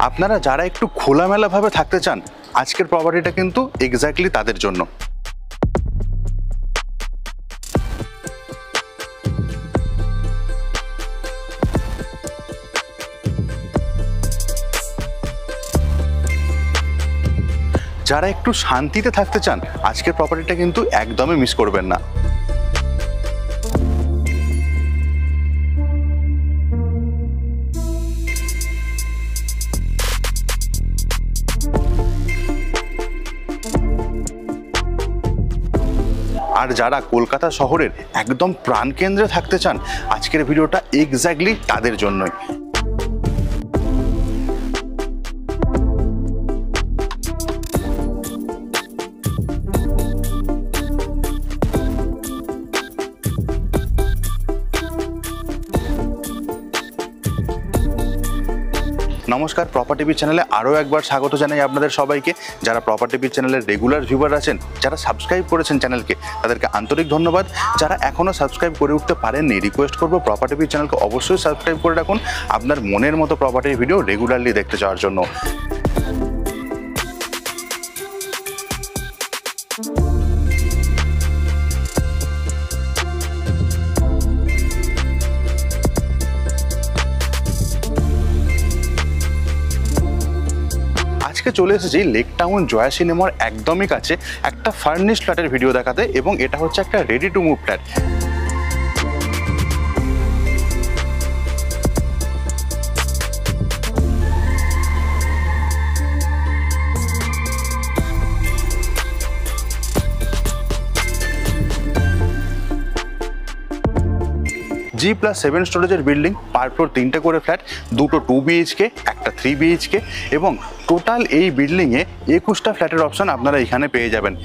আপনারা যারা একটু খোলামেলাভাবে থাকতে চান, আজকের প্রপার্টিটা কিন্তু এক্স্যাক্টলি তাদের জন্য। যারা একটু শান্তিতে থাকতে চান, আজকের প্রপার্টিটা কিন্তু একদমই মিস করবেন না। আর যারা কলকাতা শহরের একদম প্রাণকেন্দ্রে থাকতে চান, আজকের ভিডিওটা এক্স্যাক্টলি তাদের জন্যই। নমস্কার, প্রপার্টি বিচ চ্যানেলে আরও একবার স্বাগত জানাই আপনাদের সবাইকে। যারা প্রপার্টি বিচ চ্যানেলের রেগুলার ভিউয়ার আছেন, যারা সাবস্ক্রাইব করেছেন চ্যানেলকে, তাদেরকে আন্তরিক ধন্যবাদ। যারা এখনও সাবস্ক্রাইব করে উঠতে পারেননি, রিকোয়েস্ট করবো প্রপার্টি বিচ চ্যানেলকে অবশ্যই সাবস্ক্রাইব করে রাখুন আপনার মনের মতো প্রপার্টির ভিডিও রেগুলারলি দেখতে যাওয়ার জন্য। আজকে চলে এসেছি লেক টাউন জয়া সিনেমার একদমই কাছে একটা ফার্নিশড ফ্ল্যাটের ভিডিও দেখাতে, এবং এটা হচ্ছে একটা ready to move flat. G+7 স্টোরেজের বিল্ডিং, পার ফ্লোর 3টে করে ফ্ল্যাট, 2টো 2 BHK, একটা 3 BHK, এবং টোটাল এই বিল্ডিংয়ে 21টা ফ্ল্যাটের অপশন আপনারা এখানে পেয়ে যাবেন।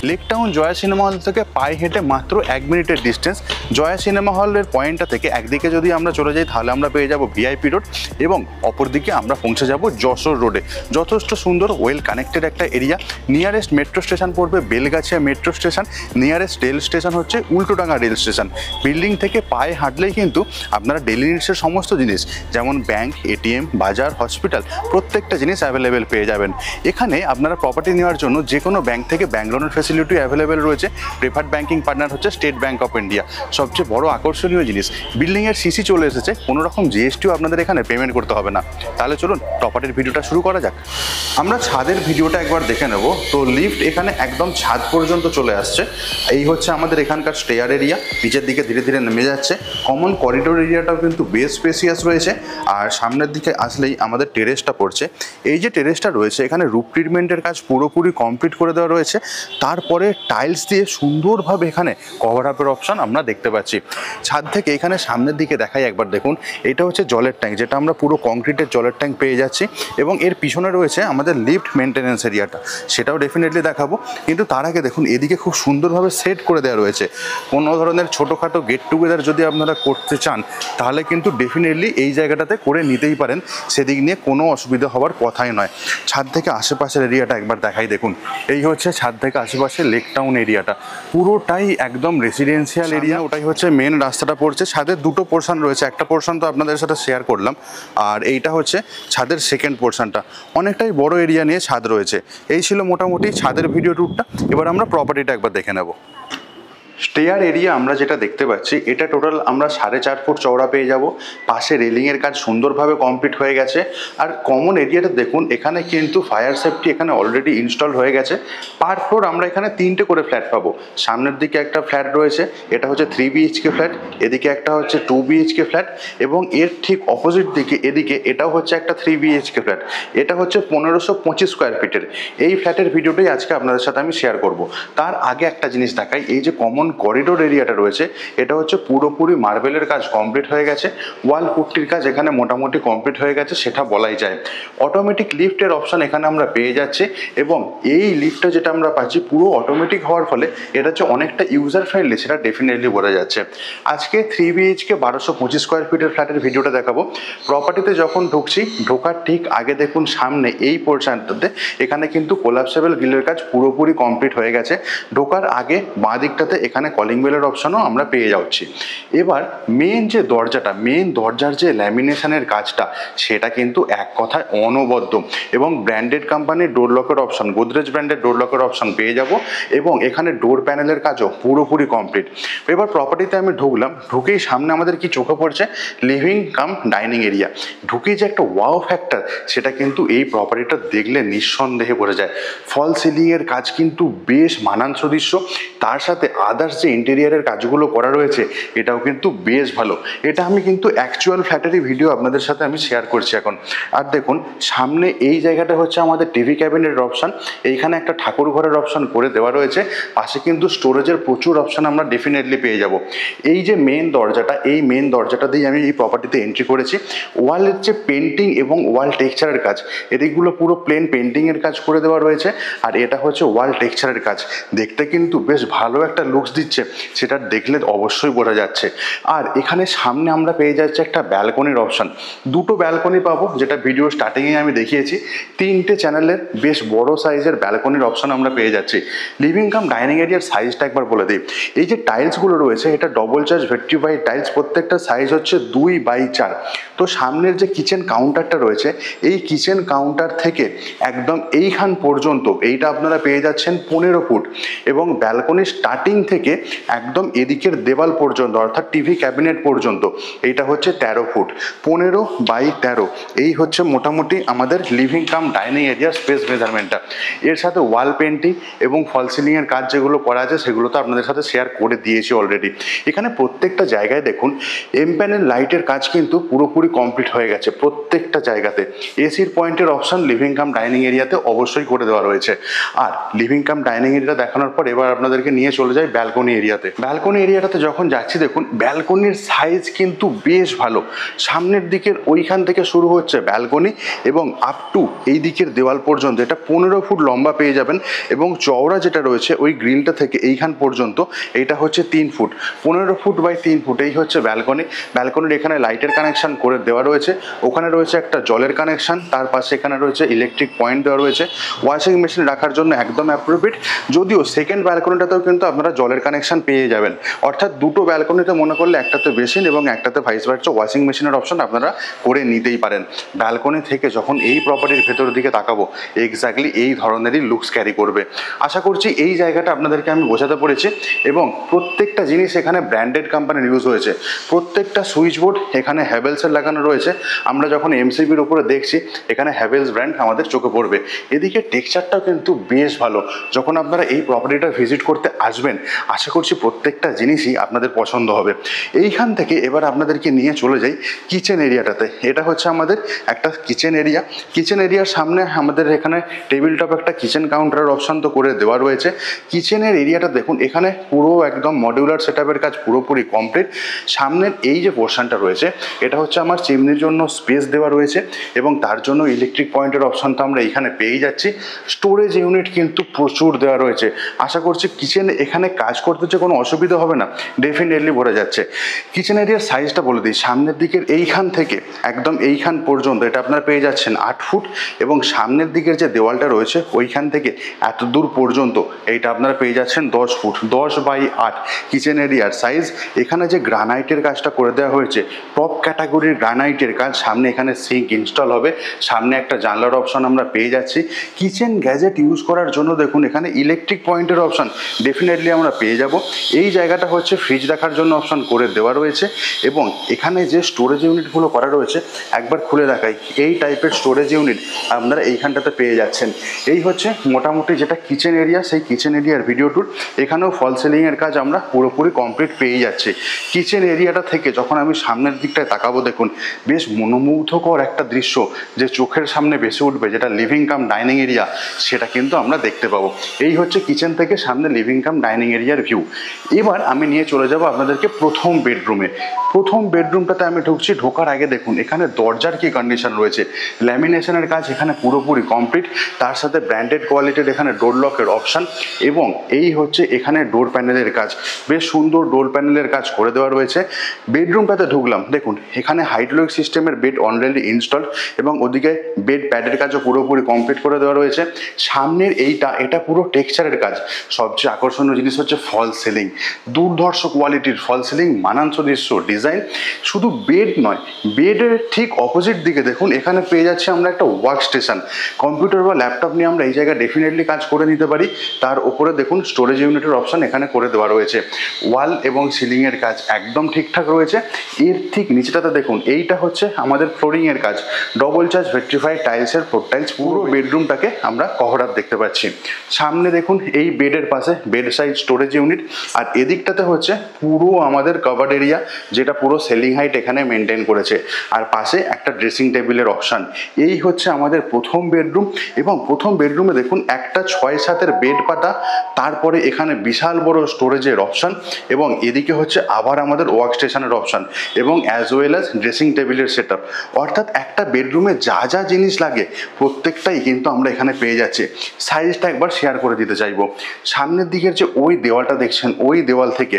Lake town Jaya cinema hall থেকে পায়ে হেঁটে মাত্র 1 মিনিটের ডিস্টেন্স। জয়া সিনেমা হলের পয়েন্টটা থেকে একদিকে যদি আমরা চলে যাই, তাহলে আমরা পেয়ে যাব VIP রোড, এবং অপরদিকে আমরা পৌঁছে যাব যশোর রোডে। যথেষ্ট সুন্দর ওয়েল কানেক্টেড একটা এরিয়া। নিয়ারেস্ট মেট্রো স্টেশন পড়বে Belgachia metro station, nearest rail station হচ্ছে উল্টোডাঙ্গা রেল স্টেশন। বিল্ডিং থেকে পায়ে হাঁটলেই কিন্তু আপনারা ডেলি নিডসের সমস্ত জিনিস, যেমন ব্যাংক, ATM, বাজার, হসপিটাল, প্রত্যেকটা জিনিস অ্যাভেলেবেল পেয়ে যাবেন। এখানে আপনারা প্রপার্টি নেওয়ার জন্য যে কোনো ব্যাংক থেকে ব্যাংক লোনের ফেসিলিটি অ্যাভেলেবেল রয়েছে। প্রেফার্ড ব্যাংকিং পার্টনার হচ্ছে স্টেট ব্যাংক অফ ইন্ডিয়া। সবচেয়ে বড় আকর্ষণীয় জিনিস, বিল্ডিংয়ের CC চলে এসেছে, কোনো রকম GSTও আপনাদের এখানে পেমেন্ট করতে হবে না। তাহলে চলুন প্রপার্টির ভিডিওটা শুরু করা যাক। আমরা ছাদের ভিডিওটা একবার দেখে নেব। তো লিফট এখানে একদম ছাদ পর্যন্ত চলে আসছে। এই হচ্ছে আমাদের এখানকার স্টেয়ার এরিয়া, নিচের দিকে ধীরে ধীরে নেমে যাচ্ছে। কমন করিডোর এরিয়াটাও কিন্তু বেশ স্পেসিয়াস রয়েছে। আর সামনের দিকে আসলেই আমাদের টেরেসটা পড়ছে। এই যে টেরেসটা রয়েছে, এখানে রুফ ট্রিটমেন্টের কাজ পুরোপুরি কমপ্লিট করে দেওয়া রয়েছে। তারপরে টাইলস দিয়ে সুন্দরভাবে এখানে কভার আপের অপশান আমরা দেখতে পাচ্ছি। ছাদ থেকে এখানে সামনের দিকে দেখাই একবার দেখুন, এটা হচ্ছে জলের ট্যাঙ্ক, যেটা আমরা পুরো কংক্রিটের জলের ট্যাঙ্ক পেয়ে যাচ্ছি। এবং এর পিছনে রয়েছে আমাদের লিফট মেনটেন্যান্স এরিয়াটা, সেটাও ডেফিনেটলি দেখাবো। কিন্তু তার আগে দেখুন, এদিকে খুব সুন্দরভাবে সেট করে দেওয়া রয়েছে। কোনো ধরনের ছোটোখাটো গেট টুগেদার যদি আপনারা করতে চান, তাহলে কিন্তু ডেফিনেটলি এই জায়গাটাতে করে নিতেই পারেন, সেদিক নিয়ে কোনো অসুবিধা হওয়ার কথাই নয়। ছাদ থেকে আশেপাশের এরিয়াটা একবার দেখাই দেখুন। এই হচ্ছে ছাদ থেকে আশেপাশে লেক টাউন এরিয়াটা, পুরোটাই একদম রেসিডেন্সিয়াল এরিয়া। ওটাই হচ্ছে মেন রাস্তাটা পড়ছে। ছাদের 2টো পোর্শন রয়েছে, একটা পোর্শন তো আপনাদের সাথে শেয়ার করলাম, আর এইটা হচ্ছে ছাদের সেকেন্ড পোর্শনটা। অনেকটাই বড় এরিয়া নিয়ে ছাদ রয়েছে। এই ছিল মোটামুটি ছাদের ভিডিও ট্যুরটা। এবার আমরা প্রপার্টিটা একবার দেখে নেব। স্টেয়ার এরিয়া আমরা যেটা দেখতে পাচ্ছি, এটা টোটাল আমরা 4.5 ফুট চওড়া পেয়ে যাব। পাশে রেলিংয়ের কাজ সুন্দরভাবে কমপ্লিট হয়ে গেছে। আর কমন এরিয়াটা দেখুন, এখানে কিন্তু ফায়ার সেফটি এখানে অলরেডি ইনস্টল হয়ে গেছে। পার ফ্লোর আমরা এখানে 3টে করে ফ্ল্যাট পাবো। সামনের দিকে একটা ফ্ল্যাট রয়েছে, এটা হচ্ছে 3 BHK ফ্ল্যাট। এদিকে একটা হচ্ছে 2 BHK ফ্ল্যাট, এবং এর ঠিক অপোজিট দিকে এদিকে এটাও হচ্ছে একটা 3 BHK ফ্ল্যাট। এটা হচ্ছে 1525 স্কোয়ার ফিটের। এই ফ্ল্যাটের ভিডিওটাই আজকে আপনাদের সাথে আমি শেয়ার করব। তার আগে একটা জিনিস দেখাই, এই যে কমন করিডোর এরিয়াটা রয়েছে এটা হচ্ছে পুরোপুরি মার্বেলের কাজ কমপ্লিট হয়ে গেছে, ওয়াল পুট্টির কাজ এখানে মোটামুটি কমপ্লিট হয়ে গেছে সেটা বলাই যায়। অটোমেটিক লিফটের অপশন এখানে আমরা পেয়ে যাচ্ছি এবং এই লিফটটা যেটা আমরা পাচ্ছি পুরো অটোমেটিক হওয়ার ফলে এটা হচ্ছে অনেকটা ইউজার ফ্রেন্ডলি, সেটা ডেফিনেটলি বোঝা যাচ্ছে। আজকে 3 BHK 1225 স্কোয়ার ফিটের ফ্ল্যাটের ভিডিওটা দেখাবো। প্রপার্টিতে যখন ঢুকছি, ঢোকার ঠিক আগে দেখুন সামনে এই পোর্শনটাতে এখানে কিন্তু কোলাপসেবল গ্রিলের কাজ পুরোপুরি কমপ্লিট হয়ে গেছে। ঢোকার আগে বাঁ দিকটাতে এখানে কলিং বেলের অপশনও আমরা পেয়ে যাচ্ছি। এবার মেন যে দরজাটা, মেন দরজার যে ল্যামিনেশনের কাজটা সেটা কিন্তু এক কথায় অনবদ্য এবং ব্র্যান্ডেড কোম্পানির ডোর লকের অপশন, গোদরেজ ব্র্যান্ডের ডোর লকের অপশন পেয়ে যাব এবং এখানে ডোর প্যানেলের কাজও পুরোপুরি কমপ্লিট। এবার প্রপার্টিতে আমি ঢুকলাম, ঢুকেই সামনে আমাদের কি চোখে পড়ছে, লিভিং কাম ডাইনিং এরিয়া। ঢুকেই যে একটা ওয়াও ফ্যাক্টর সেটা কিন্তু এই প্রপার্টিটা দেখলে নিঃসন্দেহে বোঝা যায়। ফল সিলিংয়ের কাজ কিন্তু বেশ মানানসই দৃশ্য, তার সাথে আদার্স যে ইন্টেরিয়ারের কাজগুলো করা রয়েছে এটাও কিন্তু বেশ ভালো। এটা আমি কিন্তু অ্যাকচুয়াল ফ্ল্যাটেরই ভিডিও আপনাদের সাথে আমি শেয়ার করছি এখন। আর দেখুন সামনে এই জায়গাটা হচ্ছে আমাদের টিভি ক্যাবিনেটের অপশান, এইখানে একটা ঠাকুর ঘরের অপশান করে দেওয়া রয়েছে, পাশে কিন্তু স্টোরেজের প্রচুর অপশান আমরা ডেফিনেটলি পেয়ে যাব। এই যে মেন দরজাটা, এই মেন দরজাটা দিয়ে আমি এই প্রপার্টিতে এন্ট্রি করেছি। ওয়ালের যে পেন্টিং এবং ওয়াল টেক্সচারের কাজ, এদিকগুলো পুরো প্লেন পেন্টিংয়ের কাজ করে দেওয়া রয়েছে আর এটা হচ্ছে ওয়াল টেক্সচারের কাজ। দেখতে কিন্তু বেশ ভালো একটা লুকস দিচ্ছে, সেটা দেখলে অবশ্যই বোঝা যাচ্ছে। আর এখানে সামনে আমরা পেয়ে যাচ্ছি একটা ব্যালকনির অপশান, দুটো ব্যালকনি পাবো, যেটা ভিডিও স্টার্টিংয়ে আমি দেখিয়েছি। 3টে চ্যানেলের বেশ বড় সাইজের ব্যালকনির অপশান আমরা পেয়ে যাচ্ছি। লিভিং কাম ডাইনিং এরিয়ার সাইজটা একবার বলে দিই। এই যে টাইলসগুলো রয়েছে এটা ডবল চার্জ ভেট্রিফাইড টাইলস, প্রত্যেকটা সাইজ হচ্ছে 2x4। তো সামনের যে কিচেন কাউন্টারটা রয়েছে এই কিচেন কাউন্টার থেকে একদম এইখান পর্যন্ত এইটা আপনারা পেয়ে যাচ্ছেন 15 ফুট এবং ব্যালকনির স্টার্টিং থেকে একদম এদিকের দেওয়াল পর্যন্ত অর্থাৎ টিভি ক্যাবিনেট পর্যন্ত এইটা হচ্ছে 13 ফুট। 15x13 এই হচ্ছে মোটামুটি আমাদের living cum dining area space মেজারমেন্টটা। এর সাথে ওয়াল পেন্টিং এবং ফল সিলিংয়ের কাজ যেগুলো করা আছে সেগুলো তো আপনাদের সাথে শেয়ার করে দিয়েছি অলরেডি। এখানে প্রত্যেকটা জায়গায় দেখুন এম প্যানেল লাইটের কাজ কিন্তু পুরোপুরি কমপ্লিট হয়ে গেছে প্রত্যেকটা জায়গাতে। এসির পয়েন্টের অপশন লিভিং কাম ডাইনিং এরিয়াতে অবশ্যই করে দেওয়া রয়েছে। আর লিভিং কাম ডাইনিং এরিয়া দেখানোর পর এবার আপনাদেরকে নিয়ে চলে যাই ব্যালকনি এরিয়াতে। ব্যালকনি এরিয়াটাতে যখন যাচ্ছি দেখুন ব্যালকনির সাইজ কিন্তু বেশ ভালো। সামনের দিকের ওইখান থেকে শুরু হচ্ছে ব্যালকনি এবং আপ টু এই দিকের দেওয়াল পর্যন্ত এটা 15 ফুট লম্বা পেয়ে যাবেন এবং চওড়া যেটা রয়েছে ওই গ্রিলটা থেকে এইখান পর্যন্ত এইটা হচ্ছে 3 ফুট। 15 ফুট বাই 3 ফুট এই হচ্ছে ব্যালকনি। ব্যালকনির এখানে লাইটের কানেকশন করে দেওয়া রয়েছে, ওখানে রয়েছে একটা জলের কানেকশন, তার পাশে এখানে রয়েছে ইলেকট্রিক পয়েন্ট দেওয়া রয়েছে, ওয়াশিং মেশিন রাখার জন্য একদম অ্যাপ্রোপ্রিয়েট। যদিও সেকেন্ড ব্যালকনিটাতেও কিন্তু আপনারা জলের কানেকশন পেয়ে যাবেন, অর্থাৎ দুটো ব্যালকনিতে মনে করলে একটাতে বেসিন এবং একটাতে ভাইস ভার্সা ওয়াশিং মেশিনের অপশন আপনারা করে নিতেই পারেন। ব্যালকনি থেকে যখন এই প্রপার্টির ভেতরের দিকে তাকাবো এক্স্যাক্টলি এই ধরনেরই লুকস ক্যারি করবে। আশা করছি এই জায়গাটা আপনাদেরকে আমি বোঝাতে পেরেছি এবং প্রত্যেকটা জিনিস এখানে ব্র্যান্ডেড কোম্পানির ইউজ হয়েছে। প্রত্যেকটা সুইচ বোর্ড এখানে হ্যাভেলসের লাগানো রয়েছে। আমরা যখন এমসিবির উপরে দেখছি এখানে হ্যাভেলস ব্র্যান্ড আমাদের চোখে পড়বে। এদিকে টেক্সচারটাও কিন্তু বেশ ভালো। যখন আপনারা এই প্রপার্টিটা ভিজিট করতে আসবেন আশা করছি প্রত্যেকটা জিনিসই আপনাদের পছন্দ হবে। এইখান থেকে এবার আপনাদেরকে নিয়ে চলে যাই কিচেন এরিয়াটাতে। এটা হচ্ছে আমাদের একটা কিচেন এরিয়া। কিচেন এরিয়ার সামনে আমাদের এখানে টেবিল টপ একটা কিচেন কাউন্টারের অপশান তো করে দেওয়া রয়েছে। কিচেনের এরিয়াটা দেখুন এখানে পুরো একদম মডিউলার সেটআপের কাজ পুরোপুরি কমপ্লিট। সামনের এই যে পোর্শনটা রয়েছে এটা হচ্ছে আমার চিমনির জন্য স্পেস দেওয়া রয়েছে এবং তার জন্য ইলেকট্রিক পয়েন্টের অপশান তো আমরা এখানে পেয়ে যাচ্ছি। স্টোরেজ ইউনিট কিন্তু প্রচুর দেওয়া রয়েছে। আশা করছি কিচেন এখানে কাজ করতে যে কোনো অসুবিধা হবে না, ডেফিনেটলি বোঝা যাচ্ছে। কিচেন এরিয়ার সাইজটা বলে দিই, সামনের দিকের এইখান থেকে একদম এইখান পর্যন্ত এটা আপনারা পেয়ে যাচ্ছেন 8 ফুট এবং সামনের দিকের যে দেওয়ালটা রয়েছে ওইখান থেকে এত দূর পর্যন্ত এইটা আপনারা পেয়ে যাচ্ছেন 10 ফুট। 10x8 কিচেন এরিয়ার সাইজ। এখানে যে গ্রানাইটের কাজটা করে দেওয়া হয়েছে টপ ক্যাটাগরির গ্রানাইটের কাজ। সামনে এখানে সিঙ্ক ইনস্টল হবে, সামনে একটা জানলার অপশন আমরা পেয়ে যাচ্ছি। কিচেন গ্যাজেট ইউজ করার জন্য দেখুন এখানে ইলেকট্রিক পয়েন্টের অপশন ডেফিনেটলি আমরা পেয়ে যাব। এই জায়গাটা হচ্ছে ফ্রিজ রাখার জন্য অপশন করে দেওয়া রয়েছে এবং এখানে যে স্টোরেজ ইউনিটগুলো করা রয়েছে একবার খুলে দেখাই। এই টাইপের স্টোরেজ ইউনিট আপনারা এইখানটাতে পেয়ে যাচ্ছেন। এই হচ্ছে মোটামুটি যেটা কিচেন এরিয়া, সেই কিচেন এরিয়ার ভিডিও ট্যুর। এখানেও ফল সিলিংয়ের কাজ আমরা পুরোপুরি কমপ্লিট পেয়ে যাচ্ছি। কিচেন এরিয়াটা থেকে যখন আমি সামনের দিকটায় তাকাবো দেখুন বেশ মনোমুগ্ধকর একটা দৃশ্য যে চোখের সামনে বেশি উঠবে, যেটা লিভিং কাম ডাইনিং এরিয়া সেটা কিন্তু আমরা দেখতে পাবো। এই হচ্ছে কিচেন থেকে সামনে লিভিং কাম ডাইনিং এরিয়ার বেডরুমের ভিউ। এবার আমি নিয়ে চলে যাব আপনাদেরকে প্রথম বেডরুমে। প্রথম বেডরুমটাতে আমি ঢুকছি। ঢোকার আগে দেখুন এখানে দরজার কি কন্ডিশন রয়েছে। ল্যামিনেশনের কাজ এখানে পুরোপুরি কমপ্লিট, তার সাথে ব্র্যান্ডেড কোয়ালিটির এখানে ডোর লকের অপশান, এবং এই হচ্ছে এখানে ডোর প্যানেলের কাজ। বেশ সুন্দর ডোর প্যানেলের কাজ করে দেওয়া রয়েছে। বেডরুমটাতে ঢুকলাম, দেখুন এখানে হাইড্রোলিক সিস্টেমের বেড অলরেডি ইনস্টলড, এবং ওদিকে বেড প্যাডের কাজও পুরোপুরি কমপ্লিট করে দেওয়া রয়েছে। সামনের এটা পুরো টেক্সচারের কাজ। সবচেয়ে আকর্ষণীয় জিনিস হচ্ছে ফল সিলিং, দুর্ধর্ষ কোয়ালিটির ফল সিলিং, মানানসদৃশ্য ডিজাইন। শুধু বেড নয়, বেডের ঠিক অপোজিট দিকে দেখুন এখানে পেয়ে যাচ্ছি আমরা একটা ওয়ার্ক স্টেশন। কম্পিউটার বা ল্যাপটপ নিয়ে আমরা এই জায়গায় ডেফিনেটলি কাজ করে নিতে পারি। তার উপরে দেখুন স্টোরেজ ইউনিটের অপশান এখানে করে দেওয়া রয়েছে। ওয়াল এবং সিলিংয়ের কাজ একদম ঠিকঠাক রয়েছে। এর ঠিক নিচেটাতে দেখুন এইটা হচ্ছে আমাদের ফ্লোরিংয়ের কাজ, ডবল চার্জ ভেট্রিফাইড টাইলসের ফ্লোর টাইলস। পুরো বেডরুমটাকে আমরা কভার আপ দেখতে পাচ্ছি। সামনে দেখুন এই বেডের পাশে বেড সাইড স্টোরেজ ইউনিট, আর এদিকটাতে হচ্ছে পুরো আমাদের কভার্ড এরিয়া, যেটা পুরো সেলিং হাইট এখানে মেনটেন করেছে, আর পাশে একটা ড্রেসিং টেবিলের অপশান। এই হচ্ছে আমাদের প্রথম বেডরুম। এবং প্রথম বেডরুমে দেখুন একটা 6-7 বেড পাতা, তারপরে এখানে বিশাল বড় স্টোরেজের অপশান, এবং এদিকে হচ্ছে আবার আমাদের ওয়ার্ক স্টেশনের অপশান, এবং অ্যাজ ওয়েল অ্যাজ ড্রেসিং টেবিলের সেট আপ। অর্থাৎ একটা বেডরুমে যা যা জিনিস লাগে প্রত্যেকটাই কিন্তু আমরা এখানে পেয়ে যাচ্ছি। সাইজটা একবার শেয়ার করে দিতে চাইবো। সামনের দিকের যে ওই দেওয়ালটা দেখছেন, ওই দেওয়াল থেকে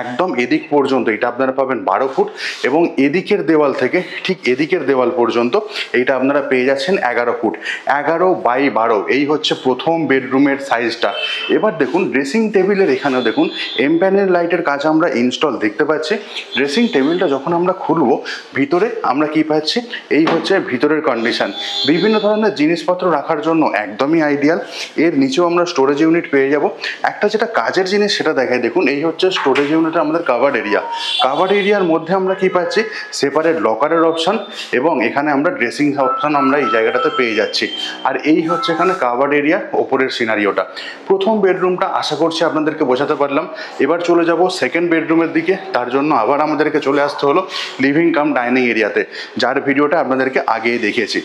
একদম এদিক পর্যন্ত এটা আপনারা পাবেন 12 ফুট, এবং এদিকের দেওয়াল থেকে ঠিক এদিকের দেওয়াল পর্যন্ত এইটা আপনারা পেয়ে যাচ্ছেন 11 ফুট। 11x12 এই হচ্ছে প্রথম বেডরুমের সাইজটা। এবার দেখুন ড্রেসিং টেবিলের এখানেও দেখুন এমপ্যানেল লাইটের কাজ আমরা ইনস্টল দেখতে পাচ্ছি। ড্রেসিং টেবিলটা যখন আমরা খুলবো, ভিতরে আমরা কি পাচ্ছি, এই হচ্ছে ভিতরের কন্ডিশন। বিভিন্ন ধরনের জিনিসপত্র রাখার জন্য একদমই আইডিয়াল। এর নিচেও আমরা স্টোরেজ ইউনিট পেয়ে যাব। একটা যেটা কাজের জিনিস সেটা দেখাই, দেখুন এই হচ্ছে স্টোরেজ ইউনিটে আমাদের কাভার্ড এরিয়া। কাভার্ড এরিয়ার মধ্যে আমরা কি পাচ্ছি, সেপারেট লকারের অপশান, এবং এখানে আমরা ড্রেসিং অপশান আমরা এই জায়গাটাতে পেয়ে যাচ্ছি। আর এই হচ্ছে এখানে কাভার্ড এরিয়া ওপরের সিনারিওটা। প্রথম বেডরুমটা আশা করছি আপনাদেরকে বোঝাতে পারলাম। এবার চলে যাব সেকেন্ড বেডরুমের দিকে। তার জন্য আবার আমাদেরকে চলে আসতে হলো লিভিং কাম ডাইনিং এরিয়াতে, যার ভিডিওটা আপনাদেরকে আগেই দেখিয়েছি।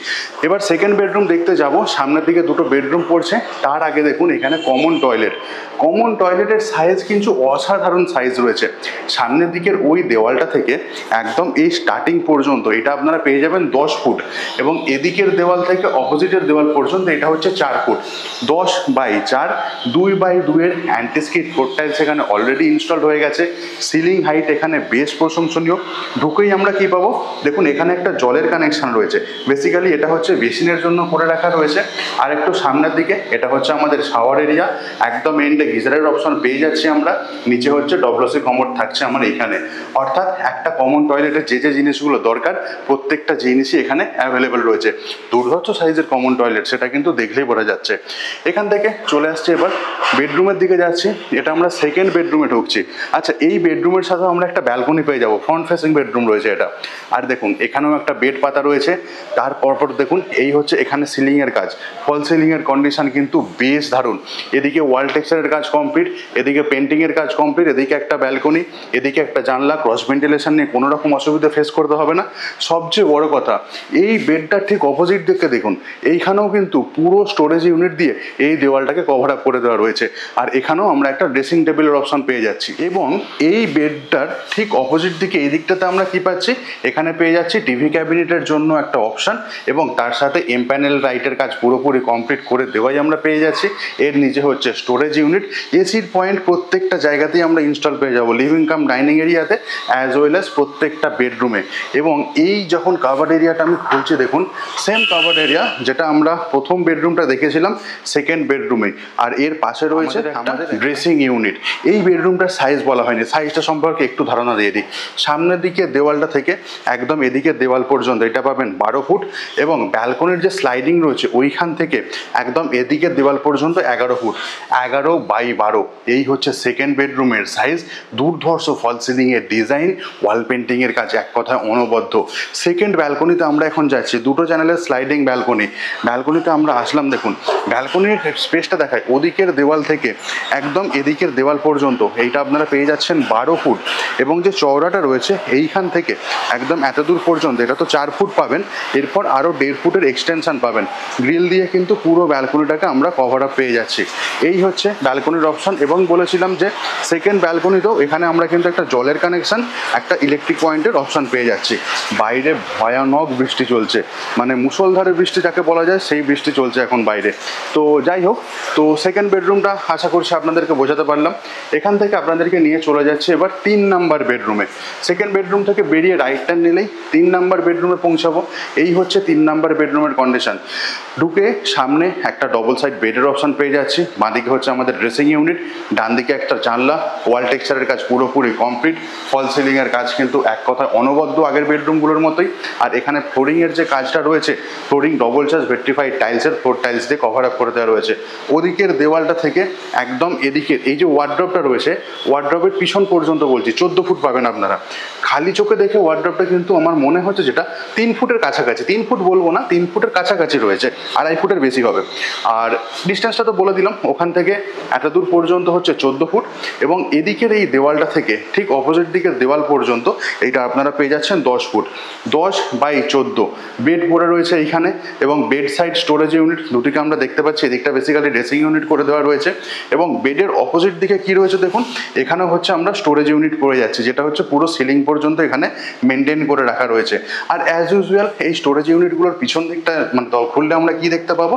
এবার সেকেন্ড বেডরুম দেখতে যাব। সামনের দিকে দুটো বেডরুম পড়ছে। তার আগে দেখুন এখানে কমন টয়লেট। কমন টয়লেটের সাইজ কিন্তু অসাধারণ সাইজ রয়েছে। সামনের দিকের ওই দেওয়ালটা থেকে একদম এই স্টার্টিং পর্যন্ত এটা আপনারা পেয়ে যাবেন 10 ফুট, এবং এদিকের দেওয়াল থেকে অপোজিটের দেওয়াল পর্যন্ত এটা হচ্ছে 4 ফুট। 10x4, 2x2 এর অ্যান্টিস্কিড ফ্লোর টাইলস এখানে অলরেডি ইনস্টলড হয়ে গেছে। সিলিং হাইট এখানে বেশ প্রশংসনীয়। ঢুকেই আমরা কি পাবো, দেখুন এখানে একটা জলের কানেকশন রয়েছে। বেসিক্যালি এটা হচ্ছে বেসিনের জন্য করে রাখা রয়েছে। আর একটু সামনের দিকে এটা হচ্ছে আমাদের শাওয়ার এরিয়া। একদম এন্ডে গিজারের অপশন পেয়ে যাচ্ছি আমরা। নিচে হচ্ছে ডব্লিউসি কমোড থাকছে আমার এইখানে। অর্থাৎ একটা কমন টয়লেটের যে যে জিনিসগুলো দরকার প্রত্যেকটা জিনিসই এখানে অ্যাভেলেবেল রয়েছে। দুর্ধর্ষ সাইজের কমন টয়লেট, সেটা কিন্তু দেখলেই বোঝা যাচ্ছে। এখান থেকে চলে আসছে এবার বেডরুমের দিকে যাচ্ছি। এটা আমরা সেকেন্ড বেডরুমে ঢুকছি। আচ্ছা, এই বেডরুমের সাথে আমরা একটা ব্যালকনি পেয়ে যাবো। ফ্রন্ট ফেসিং বেডরুম রয়েছে এটা। আর দেখুন এখানেও একটা বেড পাতা রয়েছে। তার পরপর দেখুন এই হচ্ছে এখানে সিলিংয়ের কাজ। ফল সিলিংয়ের কন্ডিশন কিন্তু বেশ দারুণ। এদিকে ওয়াল টেক্সচারের কাজ কমপ্লিট, এদিকে পেন্টিংয়ের কাজ কমপ্লিট, এদিকে একটা ব্যালকনি, এদিকে একটা জানলা। ক্রস ভেন্টিলেশন নিয়ে কোনো রকম অসুবিধা ফেস করতে হবে না। সবচেয়ে বড় কথা, এই বেডটার ঠিক অপোজিট দিকে দেখুন এইখানেও কিন্তু পুরো স্টোরেজ ইউনিট দিয়ে এই দেওয়ালটাকে কভার আপ করে দেওয়া রয়েছে। আর এখানেও আমরা একটা ড্রেসিং টেবিলের অপশন পেয়ে যাচ্ছি। এবং এই বেডটার ঠিক অপোজিট দিকে এই দিকটাতে আমরা কি পাচ্ছি, এখানে পেয়ে যাচ্ছি টিভি ক্যাবিনেটের জন্য একটা অপশন, এবং তার সাথে এমপ্যানেল লাইটের কাজ পুরোপুরি কমপ্লিট করে দেওয়াই আমরা পেয়ে যাচ্ছি। এর নিচে হচ্ছে স্টোরেজ ইউনিট, এসির পয়েন্ট প্রত্যেকটা জায়গাতেই আমরা ইনস্টল পেয়ে যাবো, লিভিং কাম ডাইনিং এরিয়াতে অ্যাজ ওয়েল অ্যাজ প্রত্যেকটা বেডরুমে। এবং এই যখন কাভার্ড এরিয়াটা আমি খুলছি, দেখুন সেম কাভার্ড এরিয়া যেটা আমরা প্রথম বেডরুমটা দেখেছিলাম সেকেন্ড বেডরুমে। আর এর পাশে রয়েছে আমাদের ড্রেসিং ইউনিট। এই বেডরুমটার সাইজ বলা হয়নি, সাইজটা সম্পর্কে একটু ধারণা দিয়ে দিই। সামনের দিকে দেওয়ালটা থেকে একদম এদিকে দেওয়াল পর্যন্ত এটা পাবেন 12 ফুট, এবং ব্যালকনির যে স্লাইডিং রয়েছে ওইখান থেকে একদম এদিকের দেওয়াল পর্যন্ত 11 ফুট। 11x12 এই হচ্ছে সেকেন্ড বেডরুমের সাইজ। দুর্ধর্ষ ফল সিলিংয়ের ডিজাইন, ওয়াল পেন্টিংয়ের কাজ এক কথায় অনবদ্য। সেকেন্ড ব্যালকনিতে আমরা এখন যাচ্ছি। দুটো চ্যানেলের স্লাইডিং ব্যালকনি। ব্যালকনিতে আমরা আসলাম, দেখুন ব্যালকনির স্পেসটা দেখায় ওদিকের দেওয়াল থেকে একদম এদিকের দেওয়াল পর্যন্ত এইটা আপনারা পেয়ে যাচ্ছেন 12 ফুট, এবং যে চওড়াটা রয়েছে এইখান থেকে একদম এতদূর পর্যন্ত এটা তো 4 ফুট পাবেন। এরপর আরও 1.5 ফুটের এক্সটেনশন পাবেন। গ্রিল দিয়ে কিন্তু পুরো ব্যালকনিটাকে আমরা কভার আপ পেয়ে যাচ্ছি। এই হচ্ছে ব্যালকনির অপশন। এবং বলেছিলাম যে সেকেন্ড ব্যালকনিতেও এখানে আমরা কিন্তু একটা জলের কানেকশন, একটা ইলেকট্রিক পয়েন্টের অপশন পেয়ে যাচ্ছি। বাইরে ভয়ানক বৃষ্টি চলছে, মানে মুষলধারে বৃষ্টি যাকে বলা যায় সেই বৃষ্টি চলছে এখন বাইরে। তো যাই হোক, তো সেকেন্ড বেডরুমটা আশা করছি আপনাদেরকে বোঝাতে পারলাম। এখান থেকে আপনাদেরকে নিয়ে চলে যাচ্ছে এবার 3 নাম্বার বেডরুমে। সেকেন্ড বেডরুম থেকে বেরিয়ে রাইট টার্ন নিলেই 3 নাম্বার বেডরুমে পৌঁছাবো। এই হচ্ছে 3 নাম্বার বেডরুমের কন্ডিশন। ঢুকে সামনে একটা ডবল সাইড বেডের অপশন পেয়ে যাচ্ছি। বাঁদিকে হচ্ছে আমাদের ড্রেসিং ইউনিট, ডান দিকে একটা জানলা, ওয়াল টেক্সচারের কাজ পুরোপুরি কমপ্লিট, ফল সিলিংয়ের কাজ কিন্তু এক কথায় অনবদ্য আগের বেডরুমগুলোর মতোই। আর এখানে ফ্লোরিংয়ের যে কাজটা রয়েছে, ফ্লোরিং ডবল চার্জ ভেট্রিফাইড টাইলসের ফ্লোর টাইলস দিয়ে কভার আপ করে দেওয়া রয়েছে। ওদিকের দেওয়ালটা থেকে একদম এদিকের এই যে ওয়ার্ড্রপটা রয়েছে, ওয়ার্ড্রপের পিছন পর্যন্ত বলছি 14 ফুট পাবেন আপনারা। খালি চোখে দেখে ওয়ার্ড্রপটা কিন্তু আমার মনে হচ্ছে যেটা 3 ফুটের কাছাকাছি, 3 ফুট বলবো না, 3 ফুটের কাছাকাছি রয়েছে, 2.5 ফুটের বেশি হবে। আর ডিস্টেন্সটা তো বলে দিলাম, ওখান থেকে এত দূর পর্যন্ত হচ্ছে 14 ফুট। এবং এদিকের এই দেওয়ালটা থেকে ঠিক অপোজিট দিকের দেওয়াল পর্যন্ত এইটা আপনারা পেয়ে যাচ্ছেন 10 ফুট, 10/14। বেড পড়ে রয়েছে এইখানে, এবং বেড সাইড স্টোরেজ ইউনিট দুটিকে আমরা দেখতে পাচ্ছি। এদিকটা বেসিক্যালি ড্রেসিং ইউনিট করে দেওয়া রয়েছে, এবং বেডের অপোজিট দিকে কি রয়েছে দেখুন, এখানেও হচ্ছে আমরা স্টোরেজ ইউনিট পড়ে যাচ্ছি, যেটা হচ্ছে পুরো সিলিং পর্যন্ত এখানে মেনটেন করে রাখা রয়েছে। আর অ্যাজ ইউজুয়াল এই স্টোরেজ ইউনিটগুলোর পিছন দিকটা মানে খুললে আমরা কি দেখতে পাবো,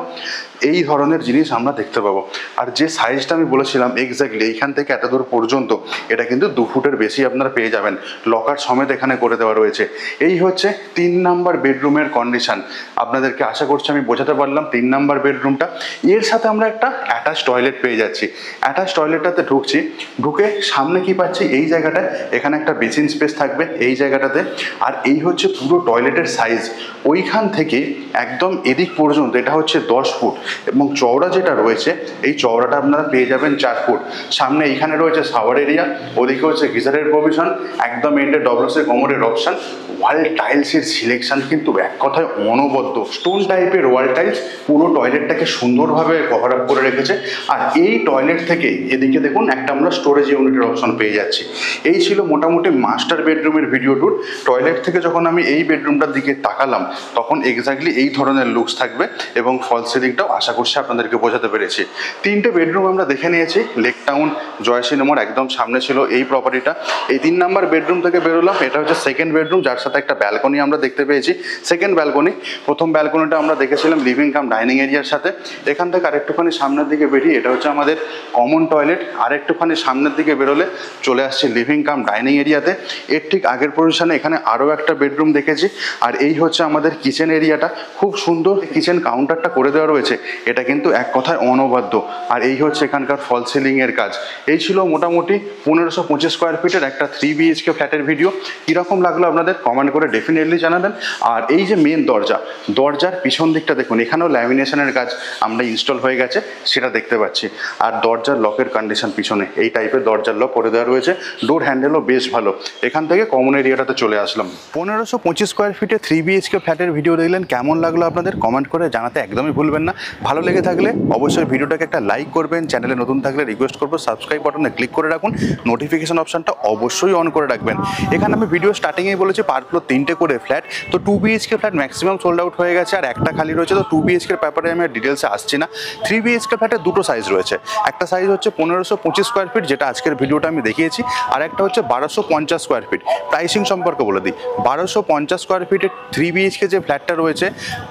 এই ধরনের জিনিস আমরা দেখতে পাবো। আর যে সাইজটা আমি বলেছিলাম এক্স্যাক্টলি এইখান থেকে এত দূর পর্যন্ত, এটা কিন্তু 2 ফুটের বেশি আপনারা পেয়ে যাবেন, লকার সমেত এখানে করে দেওয়া রয়েছে। এই হচ্ছে 3 নাম্বার বেডরুমের কন্ডিশন। আপনাদেরকে আশা করছি আমি বোঝাতে পারলাম 3 নাম্বার বেডরুমটা। এর সাথে আমরা একটা অ্যাটাচ টয়লেট পেয়ে যাচ্ছি। অ্যাটাচ টয়লেটটাতে ঢুকছি, ঢুকে সামনে কি পাচ্ছি, এই জায়গাটায় এখানে একটা বেসিন স্পেস থাকবে এই জায়গাটাতে। আর এই হচ্ছে পুরো টয়লেটের সাইজ, ওইখান থেকে একদম এদিক পর্যন্ত এটা হচ্ছে 10 ফুট, এবং চওড়া যেটা রয়েছে এই চওড়াটা আপনারা পেয়ে যাবেন 4 ফুট। সামনে এইখানে রয়েছে শাওয়ার এরিয়া, ওদিকে হচ্ছে গিজারের প্রভিশন, একদম এন্ডে ডবলসে কোমরের অপশন। ওয়াল টাইলসের সিলেকশন কিন্তু এক কথায় অনবদ্য, স্টোন টাইপের ওয়াল টাইলস পুরো টয়লেটটাকে সুন্দরভাবে কভার আপ করে রেখেছে। আর এই টয়লেট থেকে এদিকে দেখুন একটা আমরা স্টোরেজ ইউনিটের অপশন পেয়ে যাচ্ছি। এই ছিল মোটামুটি মাস্টার বেডরুমের ভিডিও ট্যুর। টয়লেট থেকে যখন আমি এই বেডরুমটার দিকে তাকালাম, তখন এক্স্যাক্টলি এই ধরনের লুকস থাকবে, এবং ফল সিলিংটাও আশা করছি আপনাদেরকে বোঝাতে পেরেছি। 3টে বেডরুম আমরা দেখে নিয়েছি। লেক টাউন জয় সিনেমার একদম সামনে ছিল এই প্রপার্টিটা। এই 3 নাম্বার বেডরুম থেকে বেরোলাম, এটা হচ্ছে সেকেন্ড বেডরুম, যার সাথে একটা ব্যালকনি আমরা দেখতে পেয়েছি। সেকেন্ড ব্যালকনি, প্রথম ব্যালকনিটা আমরা দেখেছিলাম লিভিং কাম ডাইনিং এরিয়ার সাথে। এখান থেকে আরেকটুখানি সামনের দিকে বেরিয়ে এটা হচ্ছে আমাদের কমন টয়লেট। আরেকটুখানি সামনের দিকে বেরোলে চলে আসছে লিভিং কাম ডাইনিং এরিয়াতে। এর ঠিক আগের পজিশনে এখানে আরও একটা বেডরুম দেখেছি। আর এই হচ্ছে আমাদের কিচেন এরিয়াটা, খুব সুন্দর কিচেন কাউন্টারটা করে দেওয়া রয়েছে, এটা কিন্তু এক কথায় অনবদ্য। আর এই হচ্ছে এখানকার ফল সিলিংয়ের কাজ। এই ছিল মোটামুটি 1525 স্কোয়ার ফিটের একটা 3 BHK ফ্ল্যাটের ভিডিও। কীরকম লাগলো আপনাদের কমেন্ট করে ডেফিনেটলি জানাবেন। আর এই যে মেন দরজা, দরজার পিছন দিকটা দেখুন, এখানেও ল্যামিনেশনের কাজ আমরা ইনস্টল হয়ে গেছে সেটা দেখতে পাচ্ছি। আর দরজার লকের কন্ডিশন পিছনে এই টাইপের দরজার লক করে দেওয়া রয়েছে। ডোর হ্যান্ডেলও বেশ ভালো। এখান থেকে কমন এরিয়াটাতে চলে আসলাম। 1525 স্কোয়ার ফিটে 3 BHK ফ্ল্যাটের ভিডিও দেখলেন, কেমন লাগলো আপনাদের কমেন্ট করে জানাতে একদমই ভুলবেন না। ভালো লেগে থাকলে অবশ্যই ভিডিওটাকে একটা লাইক করবেন, চ্যানেলে নতুন থাকলে রিকোয়েস্ট করবো সাবস্ক্রাইব বাটনে ক্লিক করে রাখুন, নোটিফিকেশন অপশনটা অবশ্যই অন করে রাখবেন। এখানে আমি ভিডিও স্টার্টিংয়েই বলেছি পার ফ্লোর 3টে করে ফ্ল্যাট, তো 2 BHK flat maximum sold out হয়ে গেছে, আর একটা খালি রয়েছে। তো 2 BHK ব্যাপারে আমি ডিটেলসে আসছি না। 3 BHK ফ্ল্যাটের 2টো সাইজ রয়েছে, একটা সাইজ হচ্ছে 1525 স্কোয়ার ফিট, যেটা আজকের ভিডিওটা আমি দেখিয়েছি, আর একটা হচ্ছে 1250 স্কোয়ার ফিট। প্রাইসিং সম্পর্কে বলে দিই, 1250 স্কোয়ার ফিটের 3 BHK যে ফ্ল্যাটটা রয়েছে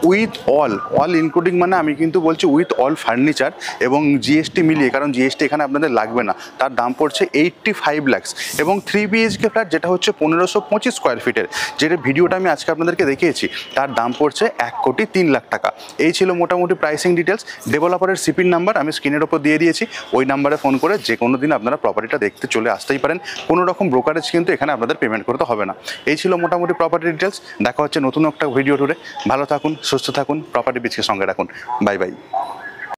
উইথ অল ইনক্লুডিং, মানে আমি কিন্তু বলছি উইথ অল ফার্নিচার এবং জিএসটি মিলিয়ে, কারণ জিএসটি এখানে আপনাদের লাগবে না, তার দাম পড়ছে 85 লাখ। এবং 3 BHK ফ্ল্যাট যেটা হচ্ছে 1525 স্কোয়ার ফিটের, যেটা ভিডিওটা আমি আজকে আপনাদেরকে দেখিয়েছি, তার দাম পড়ছে 1,03,00,000 টাকা। এই ছিল মোটামুটি প্রাইসিং ডিটেলস। ডেভেলপারের সিপির নাম্বার আমি স্ক্রিনের ওপর দিয়ে দিয়েছি, ওই নাম্বারে ফোন করে যে কোনো দিন আপনারা প্রপার্টিটা দেখতে চলে আসতেই পারেন। কোনো রকম ব্রোকারেজ কিন্তু এখানে আপনাদের পেমেন্ট করতে হবে না। এই ছিল মোটামুটি প্রপার্টি ডিটেলস। দেখা হচ্ছে নতুন একটা ভিডিও টুরে। ভালো থাকুন, সুস্থ থাকুন, প্রপার্টি বিচকে সঙ্গে রাখুন। Bye bye.